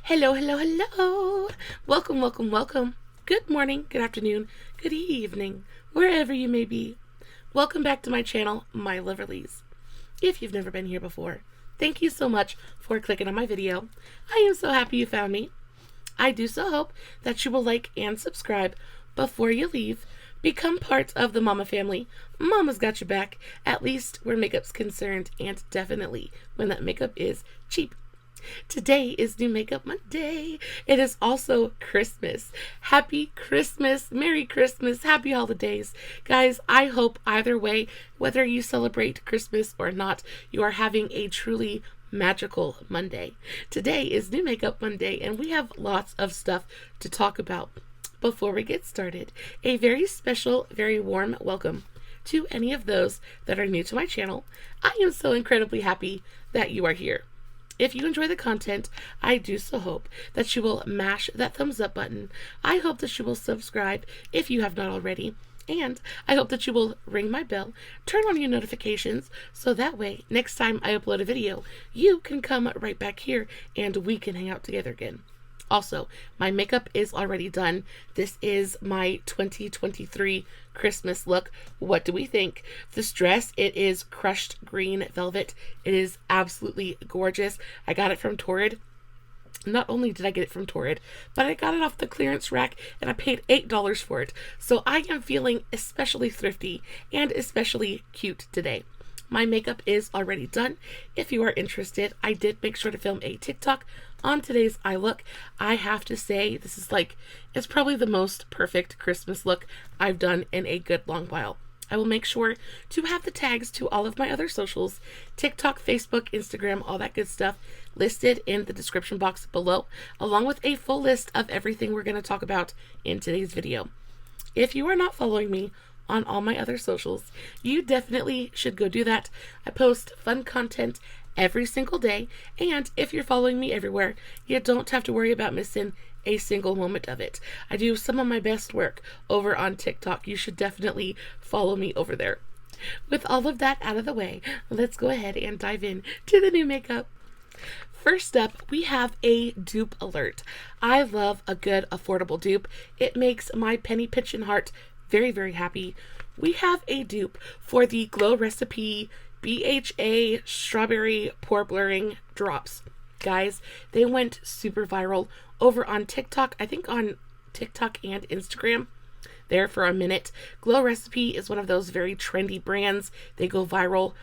Hello, hello, hello. Welcome, welcome, welcome. Good morning, good afternoon, good evening, wherever you may be. Welcome back to my channel, My Loverlies. If you've never been here before, thank you so much for clicking on my video. I am so happy you found me. I do so hope that you will like and subscribe before you leave. Become part of the Mama family. Mama's got your back, at least where makeup's concerned, and definitely when that makeup is cheap. Today is New Makeup Monday. It is also Christmas. Happy Christmas, Merry Christmas, Happy Holidays. Guys, I hope either way, whether you celebrate Christmas or not, you are having a truly magical Monday. Today is New Makeup Monday, and we have lots of stuff to talk about. Before we get started, a very special, very warm welcome to any of those that are new to my channel. I am so incredibly happy that you are here. If you enjoy the content, I do so hope that you will mash that thumbs up button. I hope that you will subscribe if you have not already. And I hope that you will ring my bell, turn on your notifications, so that way, next time I upload a video, you can come right back here and we can hang out together again. Also, my makeup is already done. This is my 2023 Christmas look. What do we think? This dress, it is crushed green velvet. It is absolutely gorgeous. I got it from Torrid. Not only did I get it from Torrid, but I got it off the clearance rack and I paid $8 for it. So I am feeling especially thrifty and especially cute today. My makeup is already done. If you are interested, I did make sure to film a TikTok on today's eye look. I have to say, this is it's probably the most perfect Christmas look I've done in a good long while. I will make sure to have the tags to all of my other socials, TikTok, Facebook, Instagram, all that good stuff, listed in the description box below, along with a full list of everything we're going to talk about in today's video. If you are not following me on all my other socials, you definitely should go do that. I post fun content every single day, and if you're following me everywhere, you don't have to worry about missing a single moment of it. I do some of my best work over on TikTok. You should definitely follow me over there. With all of that out of the way, let's go ahead and dive in to the new makeup. First up, we have a dupe alert. I love a good affordable dupe. It makes my penny pinching heart very, very happy. We have a dupe for the Glow Recipe BHA Strawberry Pore Blurring Drops. Guys, they went super viral over on TikTok. I think on TikTok and Instagram there for a minute. Glow Recipe is one of those very trendy brands. They go viral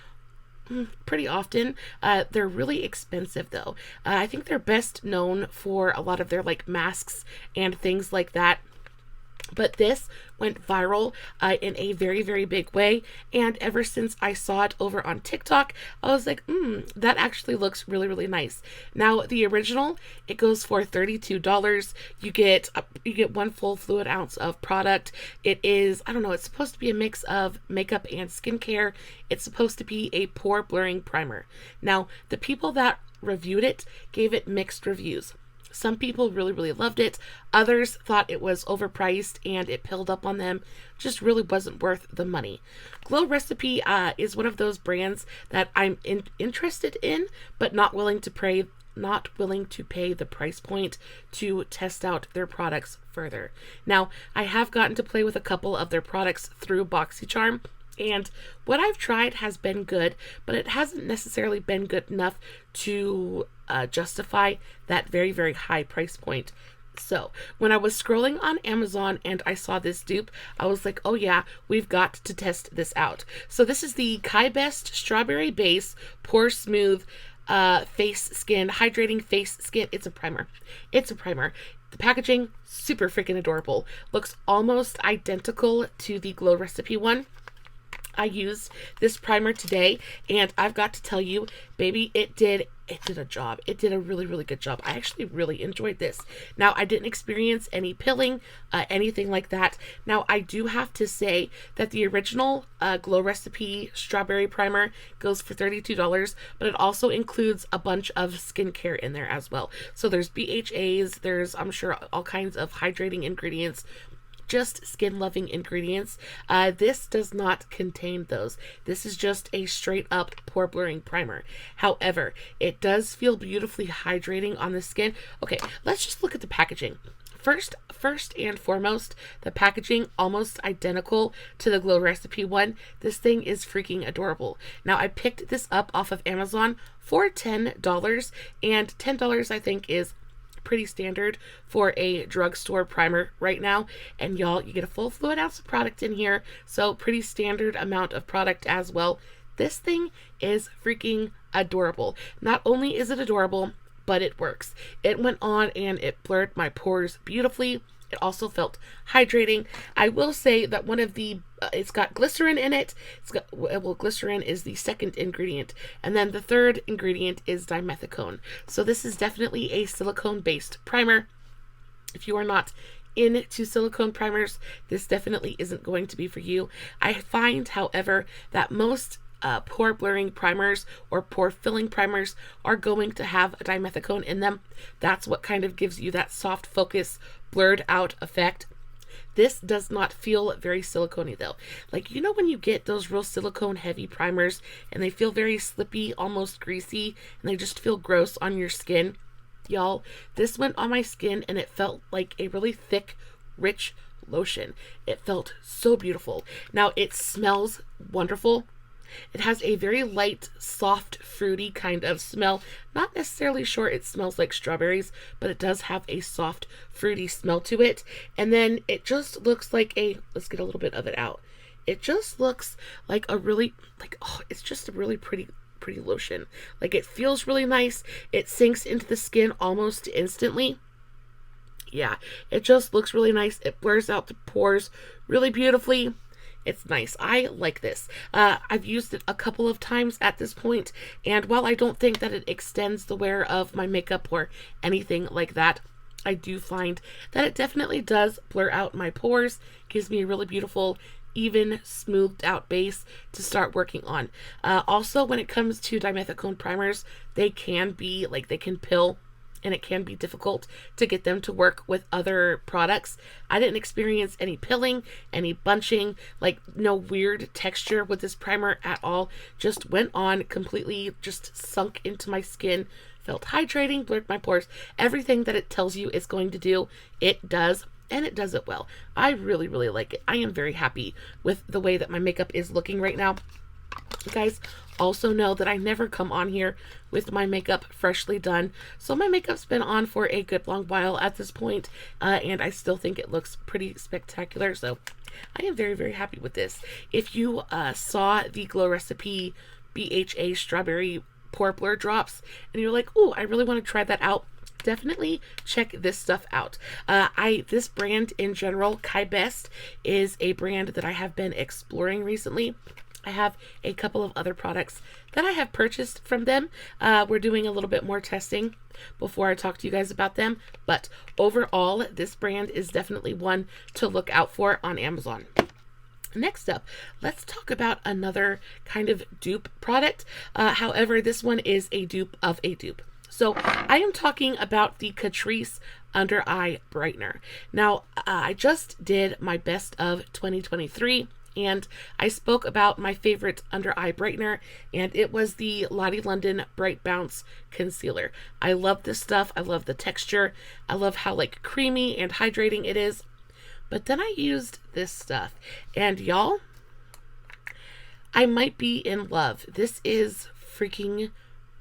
pretty often. They're really expensive though. I think they're best known for a lot of their masks and things like that. But this went viral in a very, very big way. And ever since I saw it over on TikTok, I was like, that actually looks really, really nice. Now, the original, it goes for $32. You get one full fluid ounce of product. It is, I don't know, it's supposed to be a mix of makeup and skincare. It's supposed to be a pore blurring primer. Now, the people that reviewed it gave it mixed reviews. Some people really, really loved it. Others thought it was overpriced and it pilled up on them. Just really wasn't worth the money. Glow Recipe is one of those brands that I'm interested in, but not willing to pay the price point to test out their products further. Now, I have gotten to play with a couple of their products through BoxyCharm. And what I've tried has been good, but it hasn't necessarily been good enough to justify that very, very high price point. So when I was scrolling on Amazon and I saw this dupe, I was like, oh yeah, we've got to test this out. So this is the Qibest Strawberry Base Pore Smooth Face Skin Hydrating Face Skin. It's a primer. The packaging, super freaking adorable. Looks almost identical to the Glow Recipe one. I used this primer today, and I've got to tell you, baby, it did a job. It did a really, really good job. I actually really enjoyed this. Now, I didn't experience any pilling, anything like that. Now, I do have to say that the original Glow Recipe Strawberry Primer goes for $32, but it also includes a bunch of skincare in there as well. So there's BHAs, there's, I'm sure, all kinds of hydrating ingredients. just skin loving ingredients. This does not contain those. This is just a straight up pore blurring primer. However, it does feel beautifully hydrating on the skin. Okay, let's just look at the packaging. First and foremost, the packaging almost identical to the Glow Recipe one. This thing is freaking adorable. Now, I picked this up off of Amazon for $10, and $10 I think is pretty standard for a drugstore primer right now. And y'all, you get a full fluid ounce of product in here, so pretty standard amount of product as well. This thing is freaking adorable. Not only is it adorable, but it works. It went on and it blurred my pores beautifully. It also felt hydrating. I will say that one of the, it's got glycerin in it. It's got, well, glycerin is the second ingredient. And then the third ingredient is dimethicone. So this is definitely a silicone-based primer. If you are not into silicone primers, this definitely isn't going to be for you. I find, however, that most pore blurring primers or pore filling primers are going to have a dimethicone in them. That's what kind of gives you that soft focus, blurred out effect. This does not feel very silicone-y though. Like, you know when you get those real silicone heavy primers and they feel very slippy, almost greasy, and they just feel gross on your skin? Y'all, this went on my skin and it felt like a really thick, rich lotion. It felt so beautiful. Now, it smells wonderful. It has a very light, soft, fruity kind of smell. Not necessarily sure it smells like strawberries, but it does have a soft, fruity smell to it. And then it just looks like a, let's get a little bit of it out. It just looks like a really, like, oh, it's just a really pretty lotion. Like, it feels really nice. It sinks into the skin almost instantly. Yeah, it just looks really nice. It blurs out the pores really beautifully. It's nice. I like this. I've used it a couple of times at this point, and while I don't think that it extends the wear of my makeup or anything like that, I do find that it definitely does blur out my pores, gives me a really beautiful, even, smoothed out base to start working on. Also, when it comes to dimethicone primers, they can be, like, they can pill, and it can be difficult to get them to work with other products. I didn't experience any pilling, any bunching, like no weird texture with this primer at all. Just went on completely, just sunk into my skin, felt hydrating, blurred my pores. Everything that it tells you it's going to do, it does, and it does it well. I really, really like it. I am very happy with the way that my makeup is looking right now. You guys also know that I never come on here with my makeup freshly done, so my makeup's been on for a good long while at this point, and I still think it looks pretty spectacular, so I am very, very happy with this. If you saw the Glow Recipe BHA Strawberry Pore Blur Drops, and you're like, oh, I really want to try that out, definitely check this stuff out. This brand in general, Qibest, is a brand that I have been exploring recently. I have a couple of other products that I have purchased from them. We're doing a little bit more testing before I talk to you guys about them. But overall, this brand is definitely one to look out for on Amazon. Next up, let's talk about another kind of dupe product. However, this one is a dupe of a dupe. So I am talking about the Catrice Under Eye Brightener. Now, I just did my best of 2023. And I spoke about my favorite under eye brightener, and it was the Lottie London Bright Bounce Concealer. I love this stuff. I love the texture. I love how, like, creamy and hydrating it is. But then I used this stuff, and y'all, I might be in love. This is freaking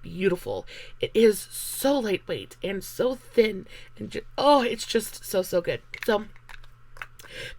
beautiful. It is so lightweight and so thin, and oh, it's just so, so good.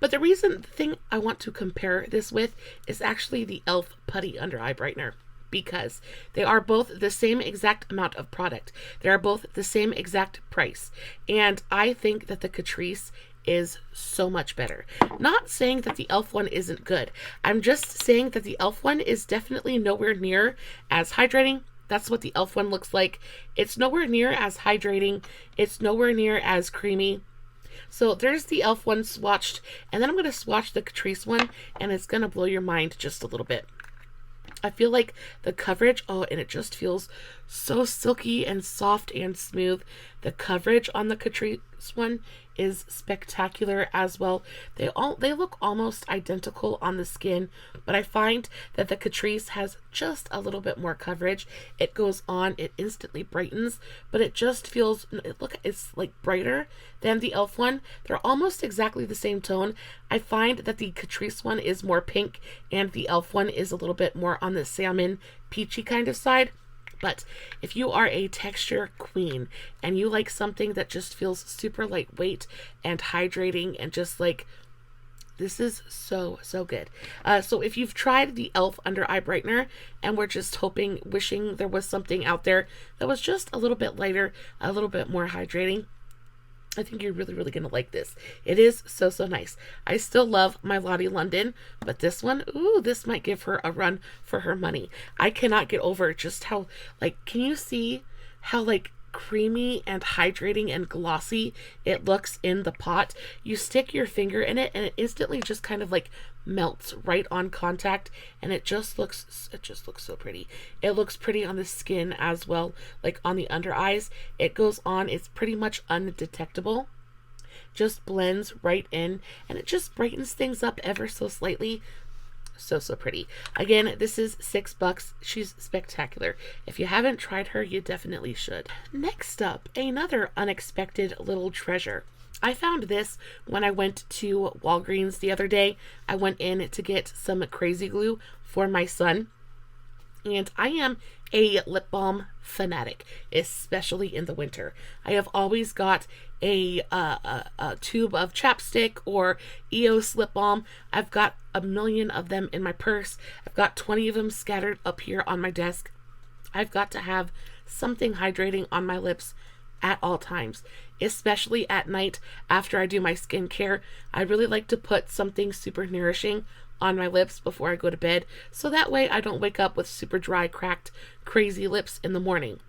But the thing I want to compare this with is actually the e.l.f. Putty Under Eye Brightener, because they are both the same exact amount of product. They are both the same exact price. And I think that the Catrice is so much better. Not saying that the e.l.f. one isn't good. I'm just saying that the e.l.f. one is definitely nowhere near as hydrating. That's what the e.l.f. one looks like. It's nowhere near as hydrating. It's nowhere near as creamy. So there's the e.l.f. one swatched, and then I'm going to swatch the Catrice one, and it's going to blow your mind just a little bit. I feel like the coverage, oh, and it just feels so silky and soft and smooth. The coverage on the Catrice Catrice one is spectacular as well. They look almost identical on the skin, but I find that the Catrice has just a little bit more coverage. It goes on, it instantly brightens, but it just feels, it's like brighter than the e.l.f. one. They're almost exactly the same tone. I find that the Catrice one is more pink and the e.l.f. one is a little bit more on the salmon peachy kind of side. But if you are a texture queen and you like something that just feels super lightweight and hydrating and just like, this is so good. So if you've tried the e.l.f. under eye brightener and we're just wishing there was something out there that was just a little bit lighter, a little bit more hydrating, I think you're really going to like this. It is so nice. I still love my Lottie London, but this one, ooh, this might give her a run for her money. I cannot get over just how, like, can you see how, like, creamy and hydrating and glossy it looks in the pot? You stick your finger in it and it instantly just kind of like melts right on contact, and it just looks so pretty. It looks pretty on the skin as well, like on the under eyes. It goes on, it's pretty much undetectable, just blends right in, and it just brightens things up ever so slightly. So pretty. Again, this is $6. She's spectacular. If you haven't tried her, you definitely should. Next up, another unexpected little treasure. I found this when I went to Walgreens the other day. I went in to get some crazy glue for my son, and I am a lip balm fanatic, especially in the winter. I have always got a tube of chapstick or EOS lip balm. I've got a million of them in my purse. I've got 20 of them scattered up here on my desk. I've got to have something hydrating on my lips at all times, especially at night after I do my skincare. I really like to put something super nourishing on my lips before I go to bed, so that way I don't wake up with super dry, cracked, crazy lips in the morning.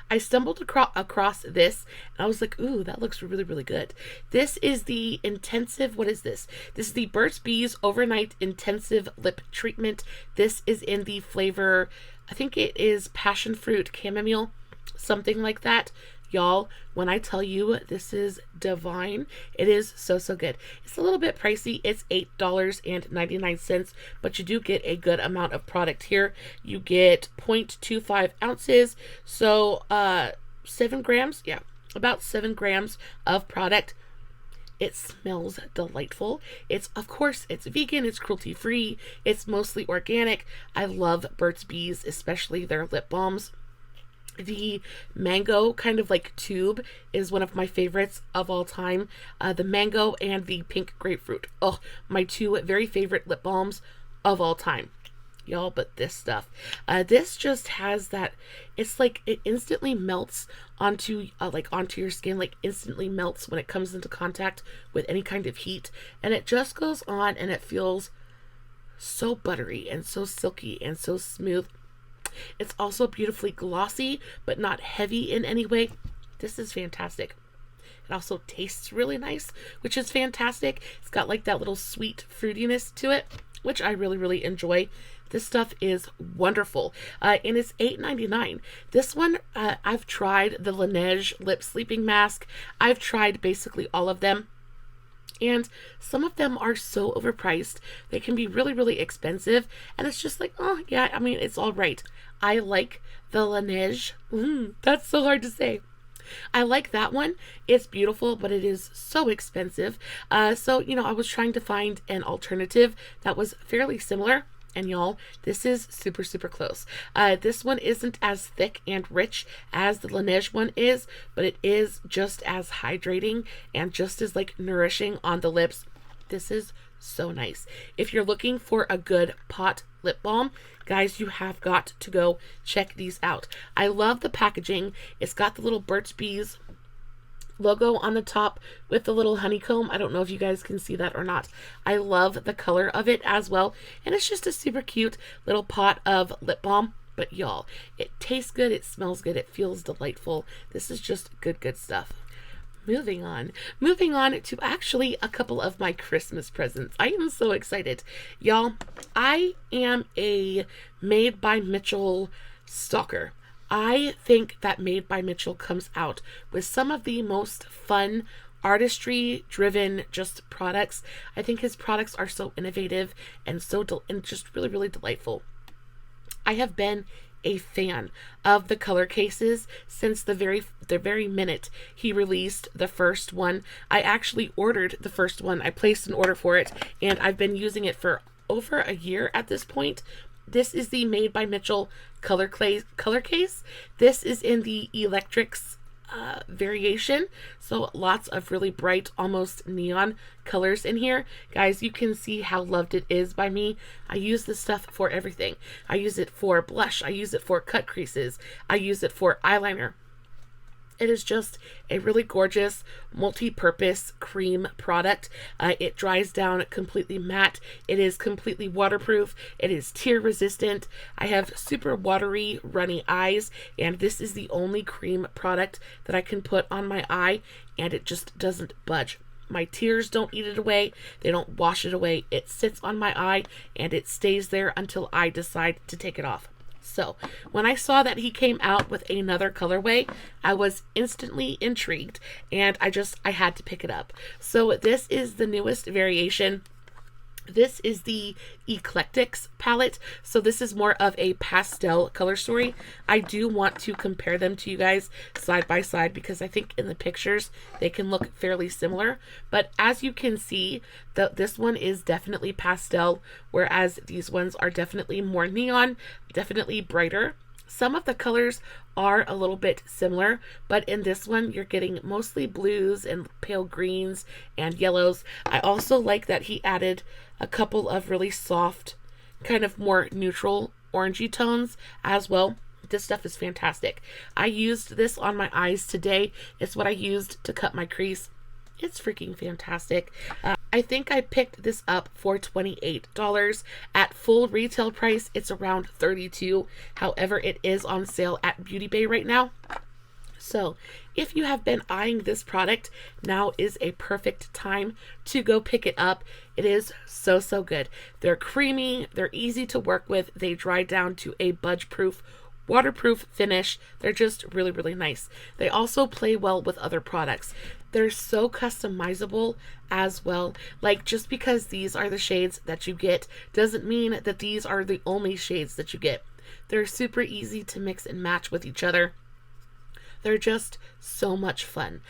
I stumbled across this and I was like, ooh, that looks really good. This is the intensive, what is this? This is the Burt's Bees Overnight Intensive Lip Treatment. This is in the flavor, I think it is passion fruit chamomile, something like that. Y'all, when I tell you this is divine, it is so good. It's a little bit pricey. It's $8.99, but you do get a good amount of product here. You get 0.25 ounces, so 7 grams, yeah, about 7 grams of product. It smells delightful. Of course, it's vegan, it's cruelty-free, it's mostly organic. I love Burt's Bees, especially their lip balms. The mango kind of like tube is one of my favorites of all time. The mango and the pink grapefruit. Oh, my two very favorite lip balms of all time. Y'all, but this stuff. This just has that, it's like it instantly melts onto your skin, like instantly melts when it comes into contact with any kind of heat. And it just goes on and it feels so buttery and so silky and so smooth. It's also beautifully glossy, but not heavy in any way. This is fantastic. It also tastes really nice, which is fantastic. It's got like that little sweet fruitiness to it, which I really enjoy. This stuff is wonderful. And it's $8.99. This one, I've tried the Laneige Lip Sleeping Mask. I've tried basically all of them. And some of them are so overpriced. They can be really expensive. And it's just like, oh, yeah, I mean, it's all right. I like the Laneige. That's so hard to say. I like that one. It's beautiful, but it is so expensive. So, you know, I was trying to find an alternative that was fairly similar. And y'all, this is super close. This one isn't as thick and rich as the Laneige one is, but it is just as hydrating and just as like nourishing on the lips. This is so nice. If you're looking for a good pot lip balm, guys, you have got to go check these out. I love the packaging. It's got the little Burt's Bees logo on the top with the little honeycomb. I don't know if you guys can see that or not. I love the color of it as well, and it's just a super cute little pot of lip balm. But y'all, it tastes good, it smells good, it feels delightful. This is just good stuff. Moving on to actually a couple of my Christmas presents. I am so excited. Y'all, I am a Made by Mitchell stalker. I think that Made by Mitchell comes out with some of the most fun, artistry driven just products. I think his products are so innovative and and just really, really delightful. I have been a fan of the color cases since the very minute he released the first one. I actually ordered the first one. I placed an order for it, and I've been using it for over a year at this point. This is the Made by Mitchell color case. This is in the eclectics variation, so lots of really bright, almost neon colors in here. Guys, you can see how loved it is by me. I use this stuff for everything. I use it for blush, I use it for cut creases, I use it for eyeliner. It is just a really gorgeous multi-purpose cream product. It dries down completely matte. It is completely waterproof. It is tear resistant. I have super watery, runny eyes, and this is the only cream product that I can put on my eye, and it just doesn't budge. My tears don't eat it away. They don't wash it away. It sits on my eye, and it stays there until I decide to take it off. So when I saw that he came out with another colorway, I was instantly intrigued, and I had to pick it up. So this is the newest variation. This is the Eclectics palette, so this is more of a pastel color story. I do want to compare them to you guys side by side because I think in the pictures they can look fairly similar, but as you can see, this one is definitely pastel, whereas these ones are definitely more neon, definitely brighter. Some of the colors are a little bit similar, but in this one you're getting mostly blues and pale greens and yellows. I also like that he added a couple of really soft, kind of more neutral orangey tones as well. This stuff is fantastic. I used this on my eyes today. It's what I used to cut my crease. It's freaking fantastic. I think I picked this up for $28. At full retail price, it's around $32. However, it is on sale at Beauty Bay right now. So if you have been eyeing this product, now is a perfect time to go pick it up. It is so, so good. They're creamy. They're easy to work with. They dry down to a budge-proof, waterproof finish. They're just really, really nice. They also play well with other products. They're so customizable as well. Like, just because these are the shades that you get doesn't mean that these are the only shades that you get. They're super easy to mix and match with each other. They're just so much fun.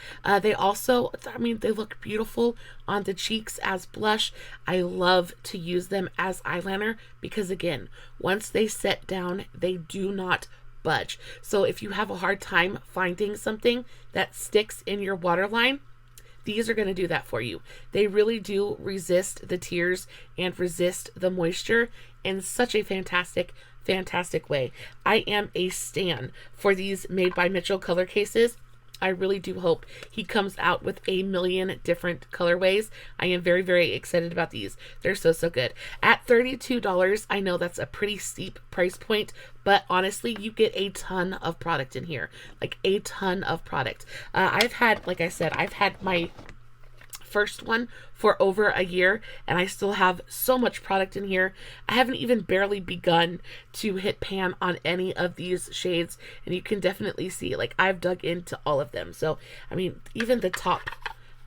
They also, they look beautiful on the cheeks as blush. I love to use them as eyeliner because, again, once they set down, they do not budge. So if you have a hard time finding something that sticks in your waterline, these are going to do that for you. They really do resist the tears and resist the moisture in such a fantastic way. I am a stan for these Made by Mitchell color cases. I really do hope he comes out with a million different colorways. I am very, very excited about these. They're so, so good. At $32, I know that's a pretty steep price point, but honestly, you get a ton of product in here. Like, a ton of product. Like I said, I've had my first one for over a year, and I still have so much product in here. I haven't even barely begun to hit pan on any of these shades, and you can definitely see, like, I've dug into all of them. So even the top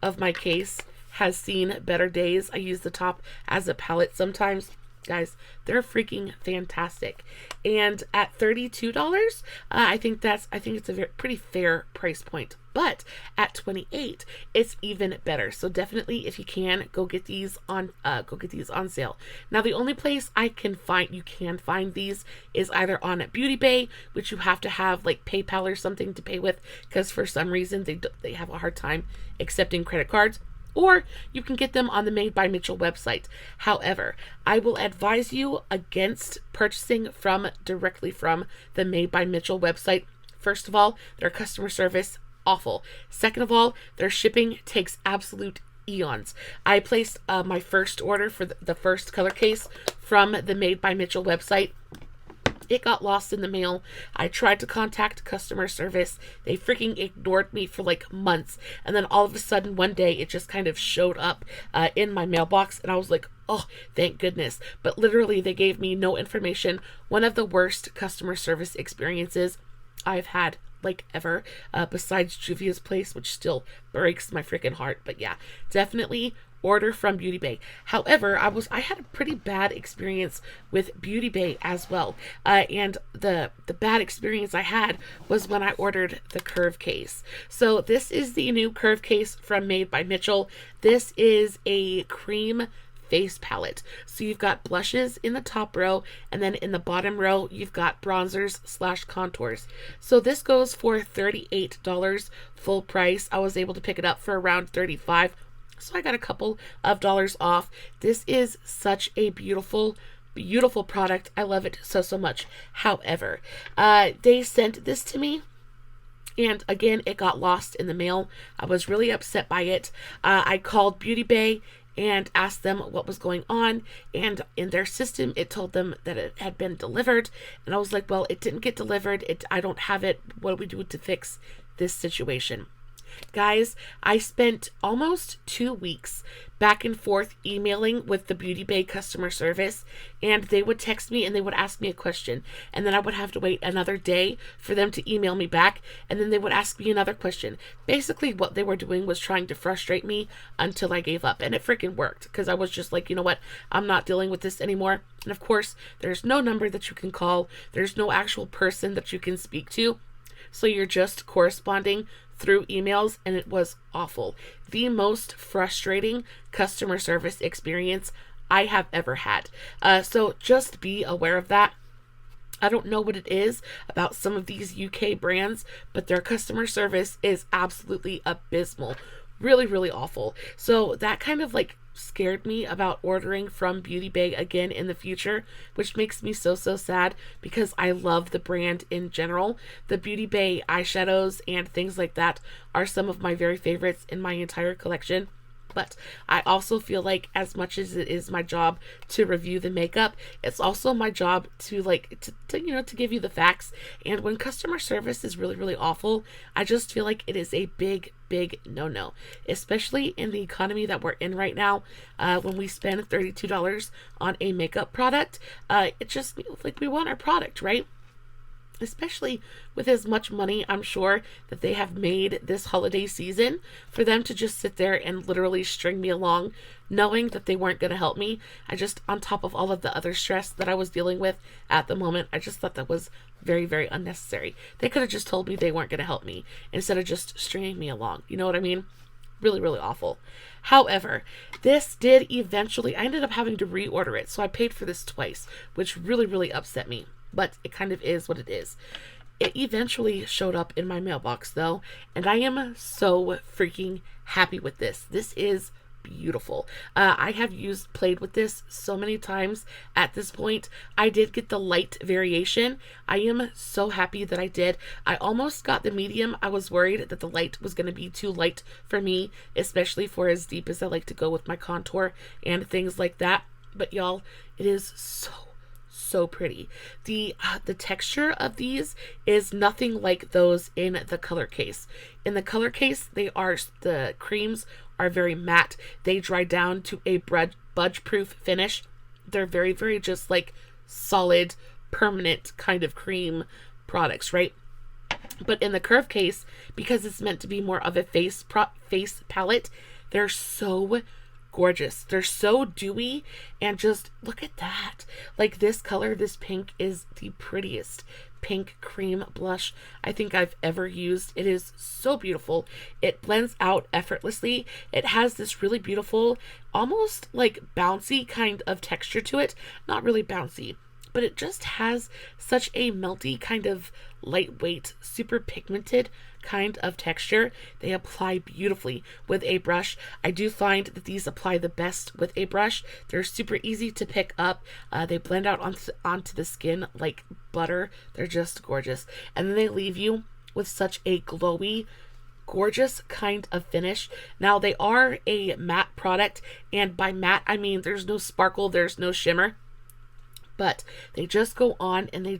of my case has seen better days. I use the top as a palette sometimes. Guys, they're freaking fantastic. And at $32, I think it's a pretty fair price point. But at $28, it's even better. So definitely, if you can, go get these on sale. Now, the only place you can find these is either on Beauty Bay, which you have to have like PayPal or something to pay with, because for some reason they have a hard time accepting credit cards. Or you can get them on the Made by Mitchell website. However, I will advise you against purchasing directly from the Made by Mitchell website. First of all, their customer service, awful. Second of all, their shipping takes absolute eons. I placed my first order for the first color case from the Made by Mitchell website. It got lost in the mail. I tried to contact customer service. They freaking ignored me for like months. And then all of a sudden one day it just kind of showed up in my mailbox, and I was like, oh, thank goodness. But literally they gave me no information. One of the worst customer service experiences I've had like ever, besides Juvia's Place, which still breaks my freaking heart. But yeah, definitely order from Beauty Bay. However, I had a pretty bad experience with Beauty Bay as well. And the bad experience I had was when I ordered the curve case. So this is the new curve case from Made by Mitchell. This is a cream face palette. So you've got blushes in the top row, and then in the bottom row you've got bronzers / contours. So this goes for $38 full price. I was able to pick it up for around $35, so I got a couple of dollars off. This is such a beautiful product. I love it so much. However, they sent this to me, and again, it got lost in the mail. I was really upset by it. I called Beauty Bay and asked them what was going on, and in their system it told them that it had been delivered, and I was like, well, it didn't get delivered. I don't have it. What do we do to fix this situation? Guys, I spent almost 2 weeks back and forth emailing with the Beauty Bay customer service, and they would text me and they would ask me a question, and then I would have to wait another day for them to email me back, and then they would ask me another question. Basically, what they were doing was trying to frustrate me until I gave up, and it freaking worked, because I was just like, you know what, I'm not dealing with this anymore. And of course, there's no number that you can call, there's no actual person that you can speak to, so you're just corresponding through emails, and it was awful. The most frustrating customer service experience I have ever had. So just be aware of that. I don't know what it is about some of these UK brands, but their customer service is absolutely abysmal. Really awful. So that kind of like scared me about ordering from Beauty Bay again in the future, which makes me so sad, because I love the brand in general. The Beauty Bay eyeshadows and things like that are some of my very favorites in my entire collection. But I also feel like, as much as it is my job to review the makeup, it's also my job to to give you the facts. And when customer service is really awful, I just feel like it is a big no, especially in the economy that we're in right now. When we spend $32 on a makeup product, it just like we want our product, right? Especially with as much money I'm sure that they have made this holiday season, for them to just sit there and literally string me along knowing that they weren't going to help me. I just, on top of all of the other stress that I was dealing with at the moment, I just thought that was very unnecessary. They could have just told me they weren't going to help me instead of just stringing me along. You know what I mean? Really awful. However, this did eventually, I ended up having to reorder it, so I paid for this twice, which really upset me. But it kind of is what it is. It eventually showed up in my mailbox though, and I am so freaking happy with this. This is beautiful. I have played with this so many times at this point. I did get the light variation. I am so happy that I did. I almost got the medium. I was worried that the light was going to be too light for me, especially for as deep as I like to go with my contour and things like that. But y'all, it is so pretty. The texture of these is nothing like those in the color case. In the color case, the creams are very matte. They dry down to a budge-proof finish. They're very just like solid, permanent kind of cream products, right? But in the curve case, because it's meant to be more of a face palette, they're so gorgeous. They're so dewy, and just look at that. Like this color, this pink, is the prettiest pink cream blush I think I've ever used. It is so beautiful. It blends out effortlessly. It has this really beautiful, almost like bouncy kind of texture to it. Not really bouncy, but it just has such a melty kind of lightweight, super pigmented kind of texture. They apply beautifully with a brush. I do find that these apply the best with a brush. They're super easy to pick up. They blend out onto the skin like butter. They're just gorgeous. And then they leave you with such a glowy, gorgeous kind of finish. Now, they are a matte product, and by matte I mean there's no sparkle, there's no shimmer, but they just go on and they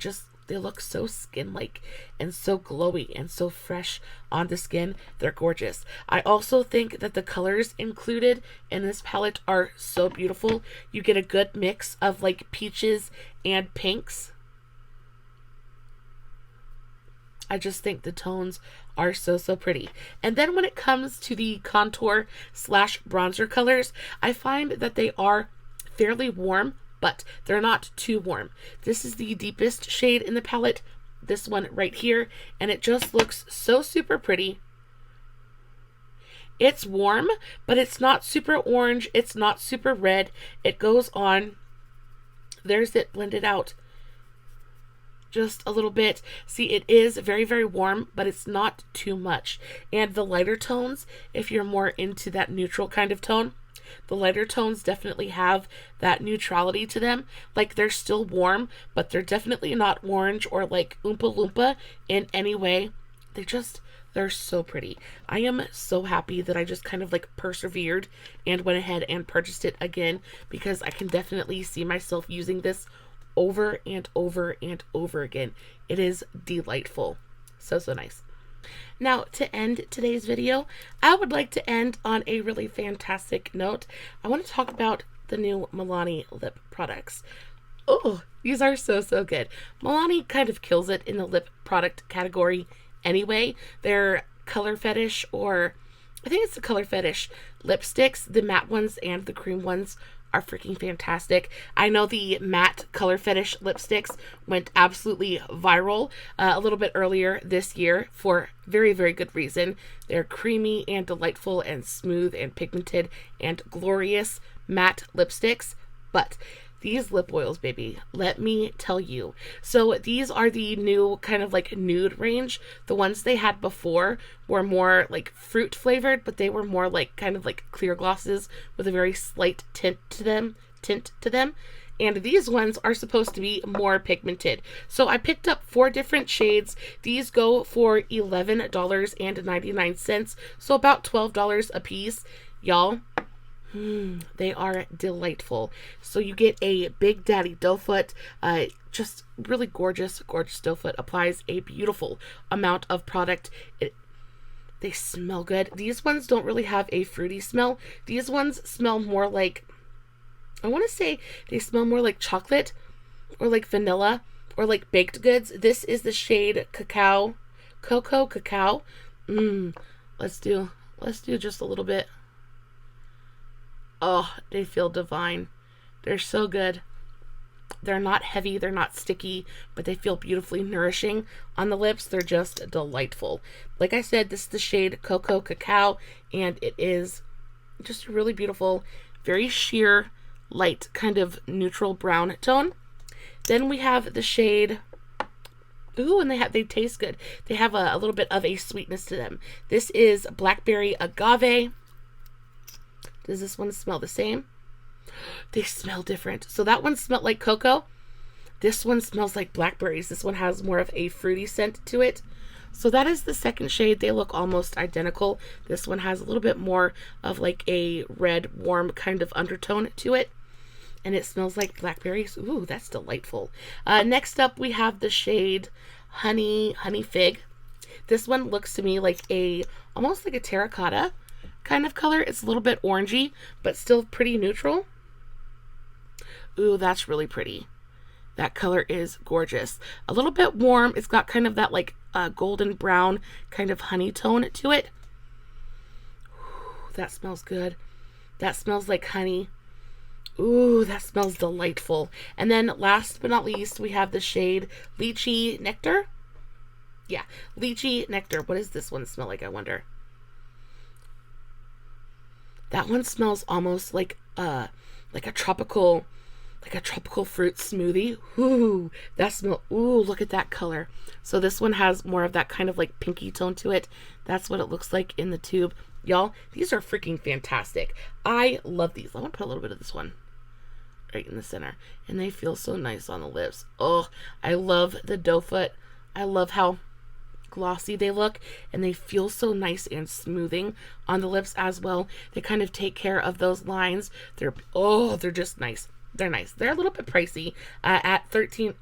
look so skin-like and so glowy and so fresh on the skin. They're gorgeous. I also think that the colors included in this palette are so beautiful. You get a good mix of like peaches and pinks. I just think the tones are so, so pretty. And then when it comes to the contour slash bronzer colors, I find that they are fairly warm, but they're not too warm. This is the deepest shade in the palette, this one right here, and it just looks so super pretty. It's warm, but it's not super orange. It's not super red. It goes on. There's it blended out just a little bit. See, it is very, very warm, but it's not too much. And the lighter tones, if you're more into that neutral kind of tone, the lighter tones definitely have that neutrality to them. Like, they're still warm, but they're definitely not orange or like Oompa Loompa in any way. They're so pretty. I am so happy that I just kind of like persevered and went ahead and purchased it again, because I can definitely see myself using this over and over and over again. It is delightful. So, so nice. Now, to end today's video, I would like to end on a really fantastic note. I want to talk about the new Milani lip products. Oh, these are so, so good. Milani kind of kills it in the lip product category anyway. They're color fetish, or I think it's the color fetish lipsticks. The matte ones and the cream ones are freaking fantastic. I know the matte color fetish lipsticks went absolutely viral a little bit earlier this year for very, very good reason. They're creamy and delightful and smooth and pigmented and glorious matte lipsticks, but these lip oils, baby, let me tell you. So these are the new kind of like nude range. The ones they had before were more like fruit flavored, but they were more like kind of like clear glosses with a very slight tint to them. And these ones are supposed to be more pigmented. So I picked up 4 different shades. These go for $11.99, so about $12 a piece. Y'all, they are delightful. So you get a Big Daddy doe foot, just really gorgeous, gorgeous doe foot. Applies a beautiful amount of product. They smell good. These ones don't really have a fruity smell. These ones smell more like, I want to say they smell more like chocolate or like vanilla or like baked goods. This is the shade Cocoa Cacao. Let's do just a little bit. Oh, they feel divine. They're so good. They're not heavy, they're not sticky, but they feel beautifully nourishing on the lips. They're just delightful. Like I said, this is the shade Cocoa Cacao, and it is just a really beautiful, very sheer, light, kind of neutral brown tone. Then we have the shade, ooh, and they taste good. They have a little bit of a sweetness to them. This is Blackberry Agave. Does this one smell the same? They smell different. So that one smelled like cocoa. This one smells like blackberries. This one has more of a fruity scent to it. So that is the second shade. They look almost identical. This one has a little bit more of like a red, warm kind of undertone to it. And it smells like blackberries. Ooh, that's delightful. Next up, we have the shade Honey Fig. This one looks to me like almost like a terracotta kind of color. It's a little bit orangey, but still pretty neutral. Ooh, that's really pretty. That color is gorgeous. A little bit warm. It's got kind of that like golden brown kind of honey tone to it. Ooh, that smells good. That smells like honey. Ooh, that smells delightful. And then last but not least, we have the shade Lychee Nectar. Yeah, Lychee Nectar. What does this one smell like, I wonder? That one smells almost like a tropical fruit smoothie. Ooh, that smell. Ooh, look at that color. So this one has more of that kind of like pinky tone to it. That's what it looks like in the tube. Y'all, these are freaking fantastic. I love these. I want to put a little bit of this one right in the center. And they feel so nice on the lips. Oh, I love the doe foot. I love how glossy they look, and they feel so nice and smoothing on the lips as well. They kind of take care of those lines. They're just nice. They're nice. They're a little bit pricey at $12,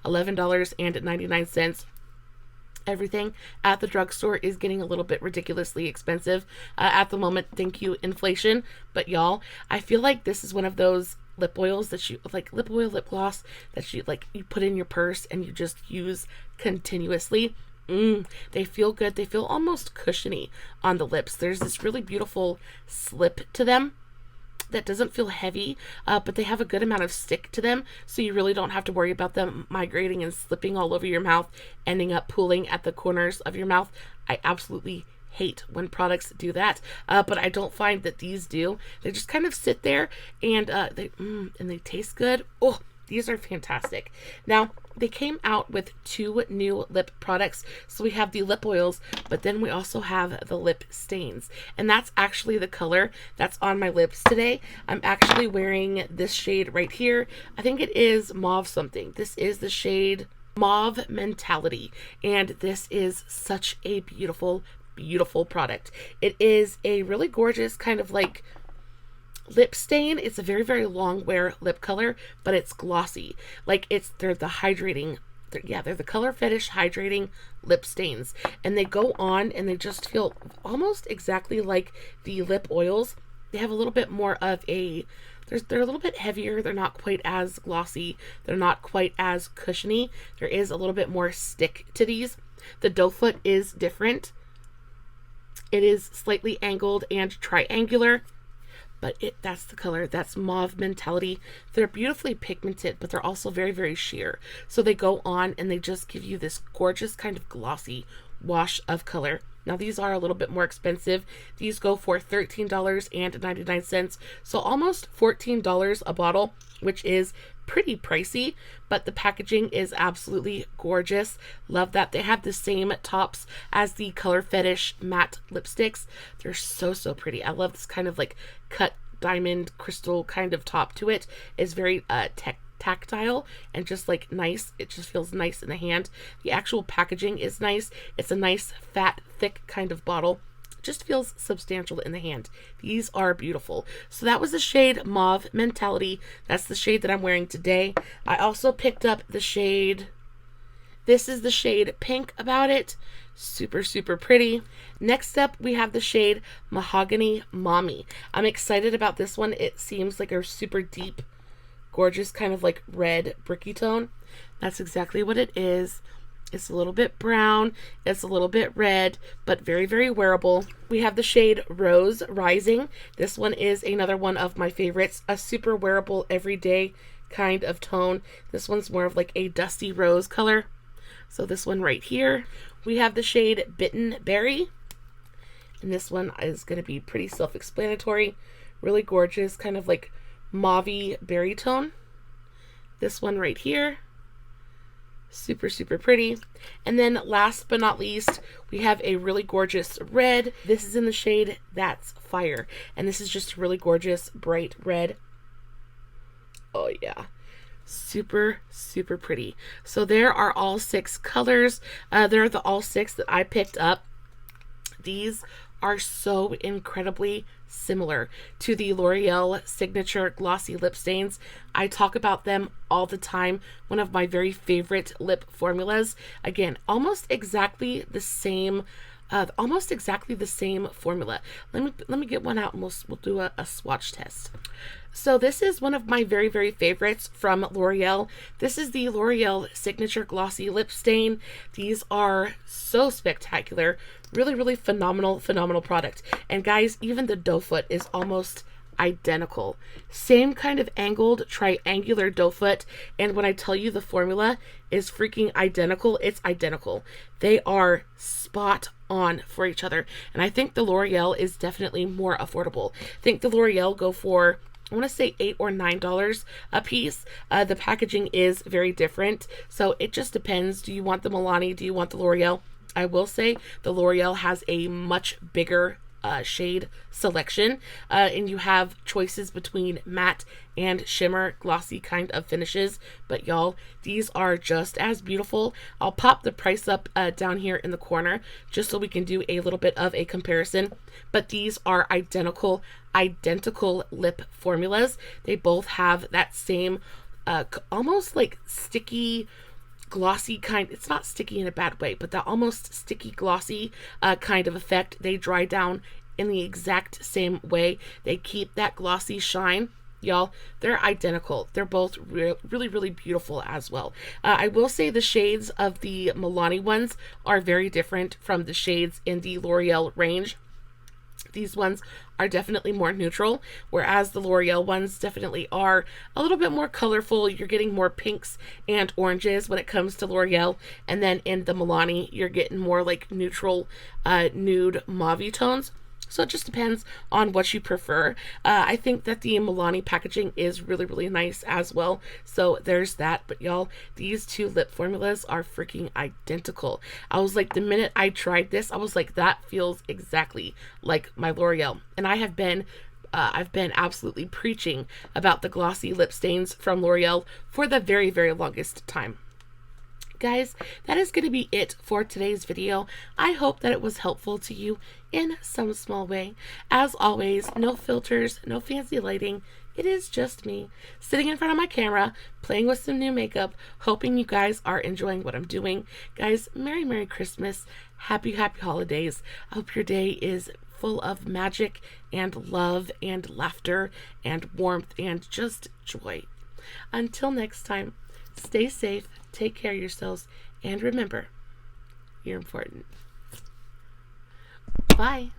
$11.99. Everything at the drugstore is getting a little bit ridiculously expensive at the moment. Thank you, inflation. But y'all, I feel like this is one of those lip oils that you like, lip oil, lip gloss that you like, you put in your purse and you just use continuously. They feel good. They feel almost cushiony on the lips. There's this really beautiful slip to them that doesn't feel heavy, but they have a good amount of stick to them, so you really don't have to worry about them migrating and slipping all over your mouth, ending up pooling at the corners of your mouth. I absolutely hate when products do that, but I don't find that these do. They just kind of sit there and they taste good. Oh, these are fantastic. Now, they came out with 2 new lip products. So we have the lip oils, but then we also have the lip stains. And that's actually the color that's on my lips today. I'm actually wearing this shade right here. I think it is mauve something. This is the shade Mauve Mentality. And this is such a beautiful, beautiful product. It is a really gorgeous kind of like lip stain. It's a very, very long wear lip color, but it's glossy. Like they're the hydrating, they're the color fetish hydrating lip stains. And they go on and they just feel almost exactly like the lip oils. They have a little bit more of they're a little bit heavier. They're not quite as glossy. They're not quite as cushiony. There is a little bit more stick to these. The doe foot is different. It is slightly angled and triangular. But that's the color. That's Mauve Mentality. They're beautifully pigmented, but they're also very, very sheer. So they go on and they just give you this gorgeous kind of glossy wash of color. Now, these are a little bit more expensive. These go for $13.99, so almost $14 a bottle, which is pretty pricey, but the packaging is absolutely gorgeous. Love that. They have the same tops as the Color Fetish matte lipsticks. They're so, so pretty. I love this kind of like cut diamond crystal kind of top to it. It's very tactile and just like nice. It just feels nice in the hand. The actual packaging is nice. It's a nice fat thick kind of bottle. Just feels substantial in the hand. These are beautiful. So that was the shade Mauve Mentality. That's the shade that I'm wearing today. I also picked up the shade, this is the shade Pink About It. Super, super pretty. Next up, we have the shade Mahogany Mommy. I'm excited about this one. It seems like a super deep, gorgeous kind of like red bricky tone. That's exactly what it is. It's a little bit brown, it's a little bit red, but very, very wearable. We have the shade Rose Rising. This one is another one of my favorites, a super wearable everyday kind of tone. This one's more of like a dusty rose color. So this one right here. We have the shade Bitten Berry. And this one is going to be pretty self-explanatory. Really gorgeous, kind of like mauvey berry tone. This one right here. Super, super pretty. And then last but not least, we have a really gorgeous red. This is in the shade That's Fire. And this is just a really gorgeous bright red. Oh yeah. Super, super pretty. So there are all 6 colors. There are the all 6 that I picked up. These are so incredibly similar to the L'Oreal Signature Glossy Lip Stains. I talk about them all the time. One of my very favorite lip formulas. Again, almost exactly the same formula. Let me get one out and we'll do a swatch test. So this is one of my very, very favorites from L'Oreal. This is the L'Oreal Signature Glossy Lip Stain. These are so spectacular. Really, really phenomenal product. And guys, even the doe foot is almost identical. Same kind of angled triangular doe foot. And when I tell you the formula is freaking identical, it's identical. They are spot on for each other. And I think the L'Oreal is definitely more affordable. I think the L'Oreal go for, I want to say $8 or $9 a piece. The packaging is very different. So it just depends. Do you want the Milani? Do you want the L'Oreal? I will say the L'Oreal has a much bigger shade selection, and you have choices between matte and shimmer glossy kind of finishes, but y'all, these are just as beautiful. I'll pop the price up down here in the corner just so we can do a little bit of a comparison, but these are identical lip formulas. They both have that same almost like sticky glossy kind. It's not sticky in a bad way, but that almost sticky glossy kind of effect. They dry down in the exact same way. They keep that glossy shine. Y'all, they're identical. They're both really, really beautiful as well. I will say the shades of the Milani ones are very different from the shades in the L'Oreal range. These ones are definitely more neutral, whereas the L'Oreal ones definitely are a little bit more colorful. You're getting more pinks and oranges when it comes to L'Oreal, and then in the Milani, you're getting more like neutral, nude mauve tones. So it just depends on what you prefer. I think that the Milani packaging is really, really nice as well. So there's that. But y'all, these two lip formulas are freaking identical. I was like, the minute I tried this, I was like, that feels exactly like my L'Oreal. And I've been absolutely preaching about the glossy lip stains from L'Oreal for the very, very longest time. Guys, that is going to be it for today's video. I hope that it was helpful to you in some small way. As always, no filters, no fancy lighting. It is just me sitting in front of my camera, playing with some new makeup, hoping you guys are enjoying what I'm doing. Guys, Merry, Merry Christmas. Happy, happy holidays. I hope your day is full of magic and love and laughter and warmth and just joy. Until next time, stay safe. Take care of yourselves, and remember, you're important. Bye.